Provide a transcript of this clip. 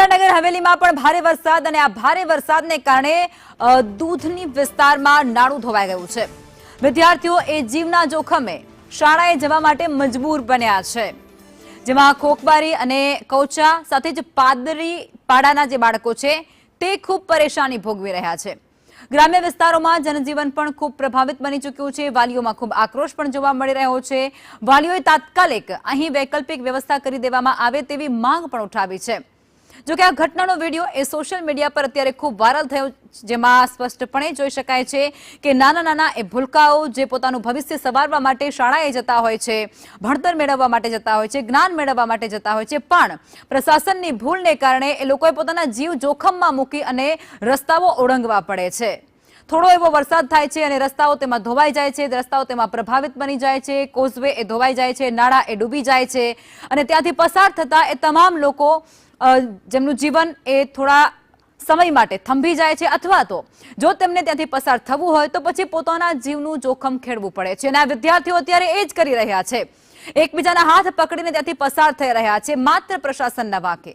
દાદરા નગર હવેલીમાં પણ ભારે વરસાદ અને આ ભારે વરસાદને કારણે દૂધની વિસ્તારમાં નાળું ધોવાઈ ગયું છે। વિદ્યાર્થીઓ એ જીવના જોખમે શાળાએ જવા માટે મજબૂર બન્યા છે, જેમાં ખોખબારી અને કૌચા સાથે જ પાદરી પાડાના જે બાળકો છે તે ખૂબ પરેશાની ભોગવી રહ્યા છે। ગ્રામ્ય વિસ્તારોમાં જનજીવન પણ ખૂબ પ્રભાવિત બની ચૂક્યું છે। વાલીઓમાં ખૂબ આક્રોશ પણ જોવા મળી રહ્યો છે। વાલીઓએ તાત્કાલિક અહીં વૈકલ્પિક વ્યવસ્થા કરી દેવામાં આવે તેવી માંગ પણ ઉઠાવી છે। જો કે આ ઘટનાનો વિડીયો એ સોશિયલ મીડિયા પર અત્યારે ખૂબ વાયરલ થયો, જેમાં સ્પષ્ટપણે જોઈ શકાય છે કે નાના નાના એ ભૂલકાઓ જે પોતાનું ભવિષ્ય સવારવા માટે શાળાએ જતા હોય છે, ભણતર મેળવવા માટે જતા હોય છે, જ્ઞાન મેળવવા માટે જતા હોય છે, પણ પ્રશાસનની ભૂલને કારણે એ લોકોએ પોતાના જીવ જોખમમાં મૂકી અને રસ્તાઓ ઓળંગવા પડે છે। થોડો એવો વરસાદ થાય છે અને રસ્તાઓ તેમાં ધોવાઈ જાય છે, રસ્તાઓ તેમાં પ્રભાવિત બની જાય છે, કોઝવે એ ધોવાઈ જાય છે, નાળા એ ડૂબી જાય છે અને ત્યાંથી પસાર થતા એ તમામ લોકો જેમનું જીવન એ થોડા સમય માટે થંભી જાય છે, અથવા તો જો તેમને ત્યાંથી પસાર થવું હોય તો પછી પોતાના જીવનું જોખમ ખેડવું પડે છે। અને આ વિદ્યાર્થીઓ અત્યારે એ જ કરી રહ્યા છે, એકબીજાના હાથ પકડીને ત્યાંથી પસાર થઈ રહ્યા છે, માત્ર પ્રશાસનના વાંકે।